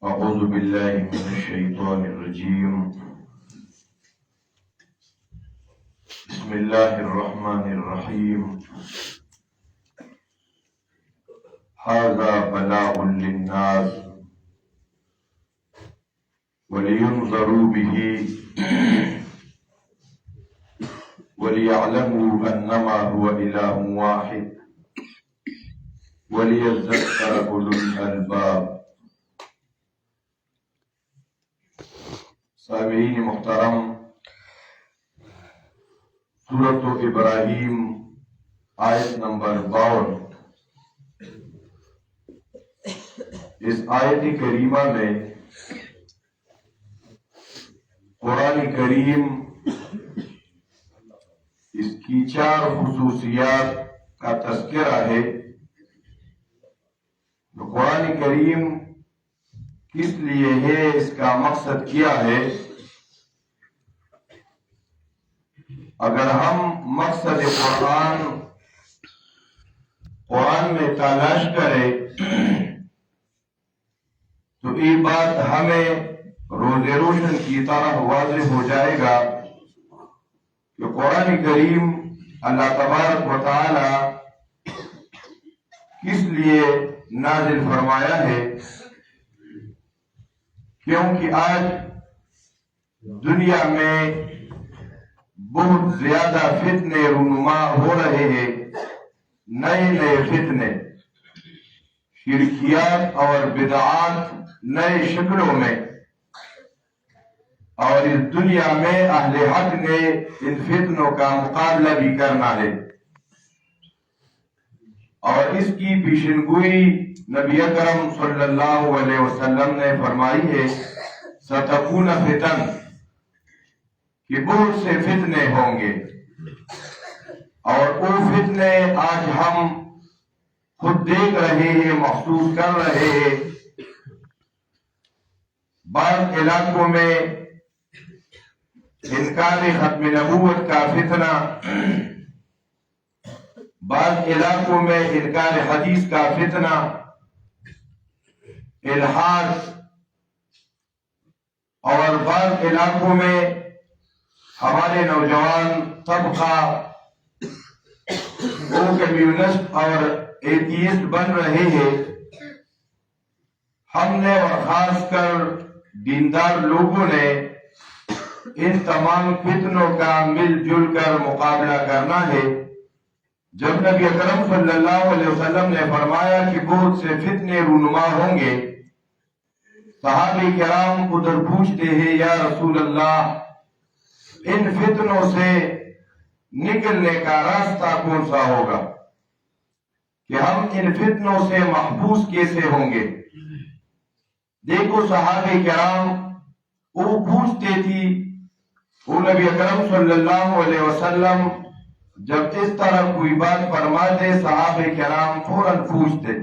أعوذ بالله من الشيطان الرجيم. بسم الله الرحمن الرحيم. هذا بلاغ للناس ولينذروا به وليعلموا أنما هو إله واحد وليذكر أولو الألباب. سامعین محترم، سورۃ ابراہیم آیت نمبر 52، اس آیت کریمہ میں قرآن کریم اس کی 4 خصوصیات کا تذکرہ ہے۔ قرآن کریم کس لیے ہے، اس کا مقصد کیا ہے؟ اگر ہم مقصد قرآن میں تلاش کریں تو یہ بات ہمیں روز روشن کی طرح واضح ہو جائے گا کہ قرآن کریم اللہ تبارک و تعالی کس لیے نازل فرمایا ہے۔ کیونکہ آج دنیا میں بہت زیادہ فتنے رونما ہو رہے ہیں، نئے فتنے، شرکیات اور بدعات نئے شکلوں میں، اور اس دنیا میں اہل حق نے ان فتنوں کا مقابلہ بھی کرنا ہے، اور اس کی پیشنگوئی نبی اکرم صلی اللہ علیہ وسلم نے فرمائی ہے، ستکون فتن، کہ بہت سے فتنے ہوں گے، اور وہ فتنے آج ہم خود دیکھ رہے ہیں، محسوس کر رہے ہیں۔ بعض علاقوں میں انکار ختم نبوت کا فتنہ، بعض علاقوں میں انکار حدیث کا فتنہ، الحاد، اور بعض علاقوں میں ہمارے نوجوان طبقہ وہ کمیونسٹ اور ایتھیسٹ بن رہے ہیں۔ ہم نے اور خاص کر دیندار لوگوں نے ان تمام فتنوں کا مل جل کر مقابلہ کرنا ہے۔ جب نبی اکرم صلی اللہ علیہ وسلم نے فرمایا کہ بہت سے فتنے رونما ہوں گے، صحابہ کرام ادھر پوچھتے ہیں، یا رسول اللہ، ان فتنوں سے نکلنے کا راستہ کون سا ہوگا، کہ ہم ان فتنوں سے محفوظ کیسے ہوں گے؟ دیکھو صحابہ کرام وہ پوچھتے تھی، وہ نبی اکرم صلی اللہ علیہ وسلم جب اس طرح کوئی بات فرماتے، صحابہ کرام فوراً پوچھتے۔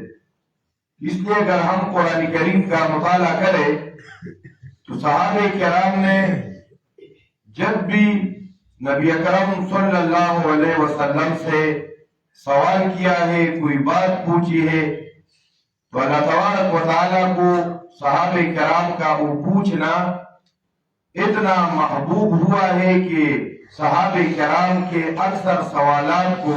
اس لیے اگر ہم قرآن کریم کا مطالعہ کریں تو صحابہ کرام نے جب بھی نبی اکرم صلی اللہ علیہ وسلم سے سوال کیا ہے، کوئی بات پوچھی ہے، تو اللہ تبارک و تعالیٰ کو صحابہ کرام کا وہ پوچھنا اتنا محبوب ہوا ہے کہ صحابہ کرام کے اکثر سوالات کو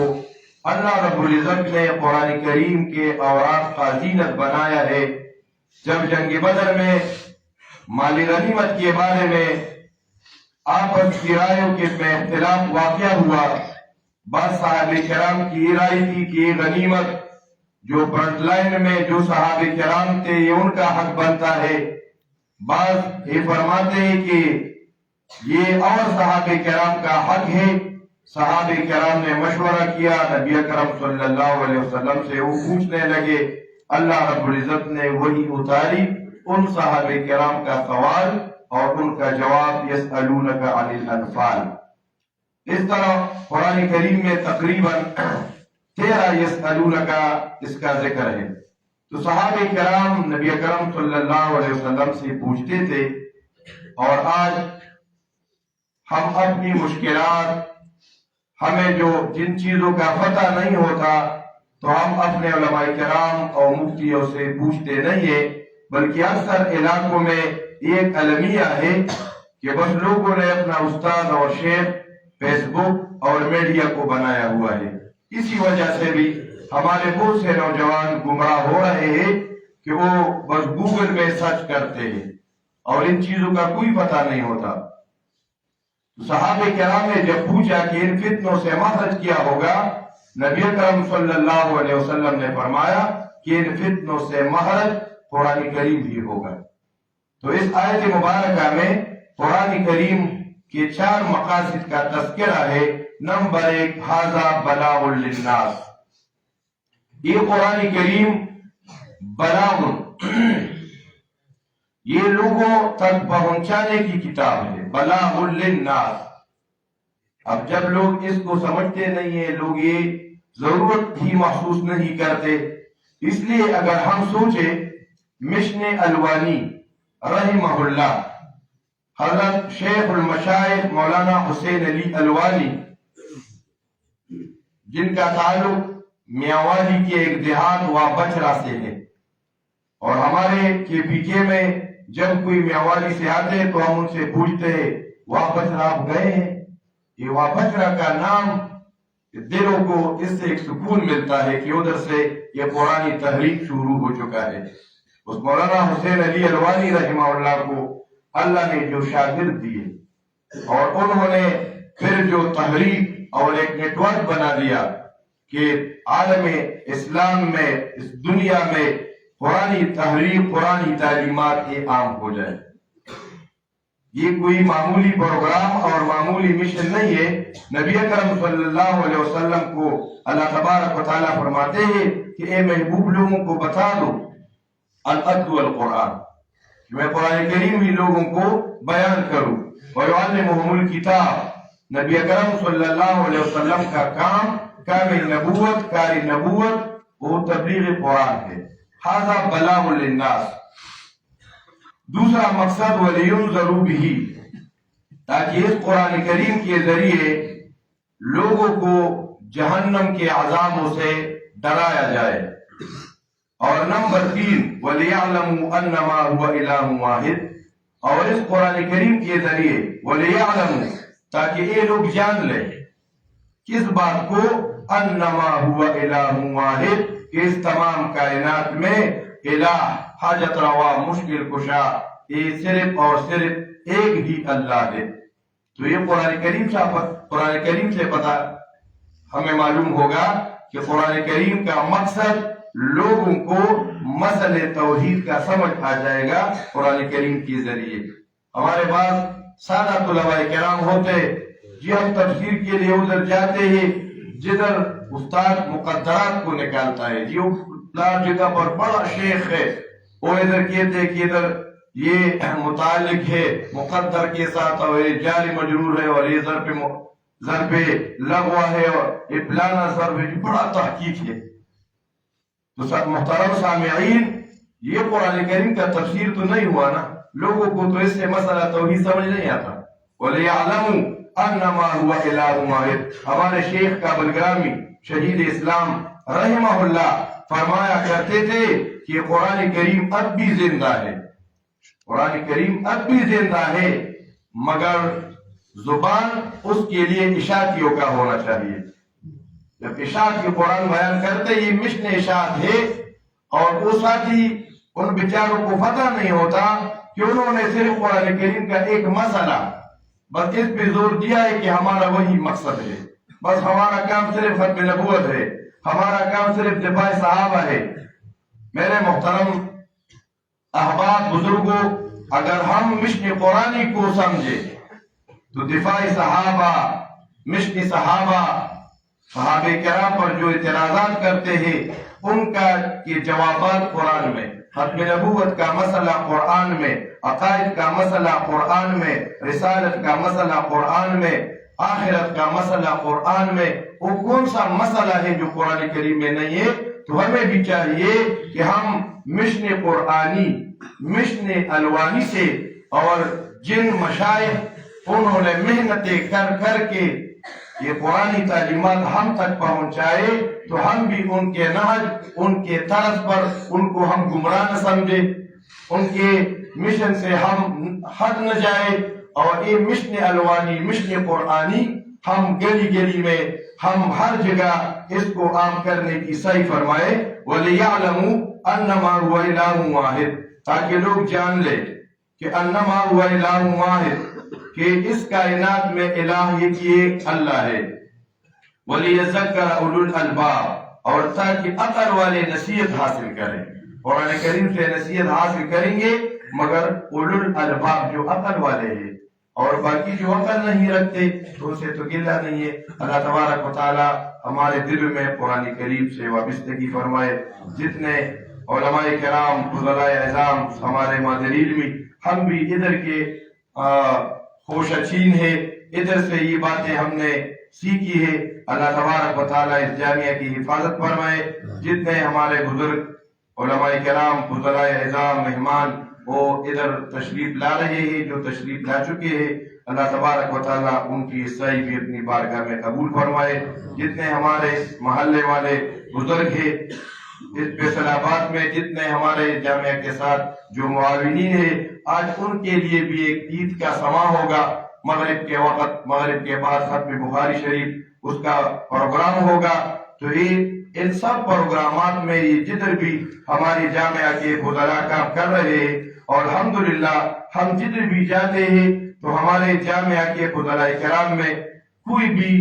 اللہ رب العزت نے قرآن کریم کے اوراق کا زینت بنایا ہے۔ جب جنگ بدر میں مال غنیمت کے بارے میں آپس کی رائیوں کے میں اختلاف واقع ہوا، بعض صحابہ کرام کی رائے تھی کہ یہ غنیمت جو فرنٹ لائن میں جو صحابہ کرام تھے یہ ان کا حق بنتا ہے، بعض یہ فرماتے ہیں کہ یہ اور صحابہ کرام کا حق ہے۔ صحابہ کرام نے مشورہ کیا، نبی اکرم صلی اللہ علیہ وسلم سے وہ پوچھنے لگے، اللہ رب العزت نے وہی اتاری ان صحابہ کرام کا سوال اور ان کا جواب، یسألونک عن الانفال۔ اس طرح قرآن کریم میں تقریباً 13 یسألونک اس کا ذکر ہے۔ تو صحابہ کرام نبی اکرم صلی اللہ علیہ وسلم سے پوچھتے تھے، اور آج ہم اپنی مشکلات، ہمیں جو جن چیزوں کا پتہ نہیں ہوتا تو ہم اپنے علماء کرام اور مفتیوں سے پوچھتے نہیں ہیں، بلکہ اکثر علاقوں میں ایک المیہ ہے کہ بس لوگوں نے اپنا استاد اور شیخ فیس بک اور میڈیا کو بنایا ہوا ہے. اسی وجہ سے بھی ہمارے بہت سے نوجوان گمراہ ہو رہے ہیں کہ وہ بس گوگل میں سرچ کرتے ہیں اور ان چیزوں کا کوئی پتہ نہیں ہوتا. صحابہ کرام نے جب پوچھا کہ ان فتنوں سے مخرج کیا ہوگا، نبی اکرم صلی اللہ علیہ وسلم نے فرمایا کہ ان فتنوں سے مخرج قرآن کریم بھی ہوگا. تو اس آیت مبارکہ میں قرآن کریم کے 4 مقاصد کا تذکرہ ہے. نمبر 1 ھذا بلاغ للناس. یہ قرآن کریم بلاغ یہ لوگوں تک پہنچانے کی کتاب ہے. بلاغ للناس. اب جب لوگ اس کو سمجھتے نہیں ہیں، لوگ یہ ضرورت ہی محسوس نہیں کرتے. اس لیے اگر ہم سوچیں مشن الوانی رحمہ اللہ، حضرت شیخ المشائخ مولانا حسین علی الوانی جن کا تعلق میاوالی کے ایک دیہات وابچرا سے ہے، اور ہمارے KPK میں جب کوئی میاوالی سے آتے تو ہم ان سے پوچھتے ہیں وابچرا آپ گئے ہیں؟ یہ وابچرا کا نام دلوں کو اس سے ایک سکون ملتا ہے کہ ادھر سے یہ پرانی تحریک شروع ہو چکا ہے. اس مولانا حسین علی الوانی رحمہ اللہ کو اللہ نے جو شاگرد دیے اور انہوں نے پھر جو تحریک اور ایک نیٹ ورک بنا دیا کہ عالم اسلام میں اس دنیا میں قرآنی تحریک قرآنی تعلیمات عام ہو جائے. یہ کوئی معمولی پروگرام اور معمولی مشن نہیں ہے. نبی اکرم صلی اللہ علیہ وسلم کو اللہ تبارک و تعالیٰ فرماتے ہیں کہ اے محبوب لوگوں کو بتا دو الاتلو القرآن، میں قرآن کریم بھی لوگوں کو بیان کروں. وَيُعَلِّمُهُمُ الْكِتَابَ. نبی اکرم صلی اللہ علیہ وسلم کا کام کامل نبوت کاری نبوت وہ تبلیغ قرآن ہے. ھذا بلاغ للناس. دوسرا مقصد وَلِيُنذَرُوا بِهِ، تاکہ اس قرآن کریم کے ذریعے لوگوں کو جہنم کے عذابوں سے ڈرایا جائے. اور نمبر 3 وَلِيَعْلَمُوا أَنَّمَا هُوَ إِلَٰهٌ وَاحِدٌ. اور اس قرآن کریم کے ذریعے وَلِيَعْلَمُوا تاکہ یہ لوگ جان لیں کس بات کو أَنَّمَا هُوَ إِلَٰهٌ وَاحِدٌ کہ اس تمام کائنات میں الہ حاجت روا مشکل کشا یہ صرف اور صرف ایک ہی اللہ ہے. تو یہ قرآن کریم سے پتہ ہمیں معلوم ہوگا کہ قرآن کریم کا مقصد لوگوں کو مسئلہ توحید کا سمجھ آ جائے گا قرآن کریم کے ذریعے. ہمارے پاس سادہ طلباء کرام ہوتے جی ہم تفسیر کے لیے ادھر جاتے ہیں جدھر استاد مقدرات کو نکالتا ہے، جی جگہ پر بڑا شیخ ہے وہ ادھر کہتے کہ ادھر یہ متعلق ہے مقدر کے ساتھ اور یہ جاری مجرور ہے اور یہ ضرب لغو ہے اور یہ فلانا ضرب ہے، بڑا تحقیق ہے. تو سب محترم سامعین یہ قرآن کریم کا تفسیر تو نہیں ہوا نا، لوگوں کو تو اس سے مسئلہ توحید سمجھ نہیں آتا. وَلِيَعْلَمُوا أَنَّمَا هُوَ إِلَٰهٌ وَاحِدٌ. ہمارے شیخ کابل گرامی شہید اسلام رحمہ اللہ فرمایا کرتے تھے کہ قرآن کریم اب بھی زندہ ہے. قرآن کریم اب بھی زندہ ہے مگر زبان اس کے لیے اشاعتیوں کا ہونا چاہیے. جب اشاعت کی قرآن بیان کرتے یہ مشن اشاعت ہے اور وہ ساتھی ان بیچاروں کو پتہ نہیں ہوتا کہ انہوں نے صرف قرآن کریم کا ایک مسئلہ بس اس پہ زور دیا ہے کہ ہمارا وہی مقصد ہے، بس ہمارا کام صرف ختم نبوت ہے، ہمارا کام صرف دفاع صحابہ ہے. میرے محترم احباب بزرگوں، اگر ہم مشن قرآنی کو سمجھے تو دفاع صحابہ مشن صحابہ کرام پر جو اعتراضات کرتے ہیں ان کا یہ جوابات قرآن میں، ختم نبوت کا مسئلہ قرآن میں، عقائد کا مسئلہ قرآن میں، رسالت کا مسئلہ قرآن میں، آخرت کا مسئلہ قرآن میں. وہ کون سا مسئلہ ہے جو قرآن کریم میں نہیں ہے؟ تو ہمیں بھی چاہیے کہ ہم مشن قرآنی مشن الوانی سے اور جن مشائخ انہوں نے محنتیں کر کر کے یہ قرآنی تعلیمات ہم تک پہنچائے تو ہم بھی ان کے نہج ان کے طرز پر ان کو ہم گمراہ نہ سمجھے. ان کے مشن سے ہم ہٹ نہ جائے، اور یہ مشن الوانی، مشن قرآنی ہم گلی گلی میں، ہم ہر جگہ اس کو عام کرنے کی صحیح فرمائے۔ وَلِيَعْلَمُوا أَنَّمَا هُوَ إِلَٰهٌ وَاحِدٌ، تاکہ لوگ جان لے کہ انما ہوا الہ واحد، کہ اس کائنات میں الہ ایک اللہ ہے۔ وَلِيَذَّكَّرَ أُولُو الْأَلْبَابِ، اور تاکہ عقل والے نصیحت حاصل کریں، قرآن کریم سے نصیحت حاصل کریں گے، مگر اولو الالباب جو عقل والے ہیں، اور باقی جو عقل نہیں رکھتے تو ان سے تو گلہ نہیں ہے۔ اللہ تبارک و تعالی ہمارے دل میں قرآن کریم سے وابستگی فرمائے۔ جتنے علماء کرام، فضلاء اعظام، ہمارے مادر علمی، ہم بھی ادھر کے خوش اچین ہے، ادھر سے یہ باتیں ہم نے سیکھی ہے۔ اللہ تبارک و تعالی اس جامعہ کی حفاظت فرمائے۔ جتنے ہمارے بزرگ علماء کرام، فضلاء اعظام، مہمان وہ ادھر تشریف لا رہے ہیں، جو تشریف لا چکے ہیں، اللہ تبارک و تعالیٰ ان کی صحیح بھی اپنی بارگاہ میں قبول فرمائے۔ جتنے ہمارے محلے والے بزرگ ہیں اس فیصل آباد میں، جتنے ہمارے جامعہ کے ساتھ جو معاونین ہیں، آج ان کے لیے بھی ایک عید کا سماں ہوگا، مغرب کے وقت، مغرب کے بعد ختم بخاری شریف اس کا پروگرام ہوگا۔ تو یہ ان سب پروگرامات میں یہ جدھر بھی ہماری جامعہ کے فضلاء کام کر رہے ہیں، اور الحمدللہ ہم جدھر بھی جاتے ہیں تو ہمارے جامعہ کے فضلاء کرام میں کوئی بھی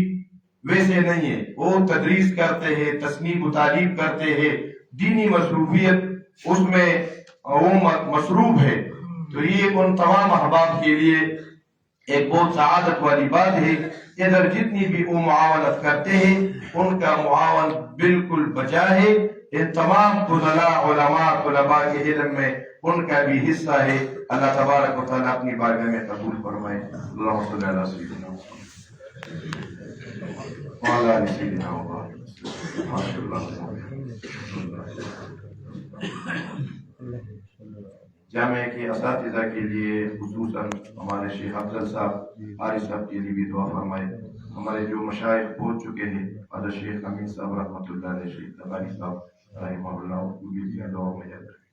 ویسے نہیں ہے، وہ تدریس کرتے ہیں، تصنیف و تعلیم کرتے ہیں، دینی مصروفیت اس میں وہ مصروف ہے۔ تو یہ ان تمام احباب کے لیے ایک بہت سعادت والی بات ہے۔ ادھر جتنی بھی وہ معاونت کرتے ہیں ان کا معاون بالکل بجا ہے۔ ان تمام فضلاء، علماء، طلباء کے علم میں ان کا بھی حصہ ہے۔ اللہ تبارک و تعالیٰ اپنی بارگاہ میں قبول فرمائے۔ اللہم صلی علی سیدنا وعلی آل سیدنا جامعہ کے اساتذہ کے لیے، خصوصاً ہمارے شیخ افضل صاحب، حارث صاحب کے لیے بھی دعا فرمائے۔ ہمارے جو مشائخ پہنچ چکے ہیں، حضرت شیخ امین صاحب رحمۃ اللہ علیہ، شیخ تباری صاحب رحمہ اللہ، ان کو بھی دعا میں یاد رکھیں۔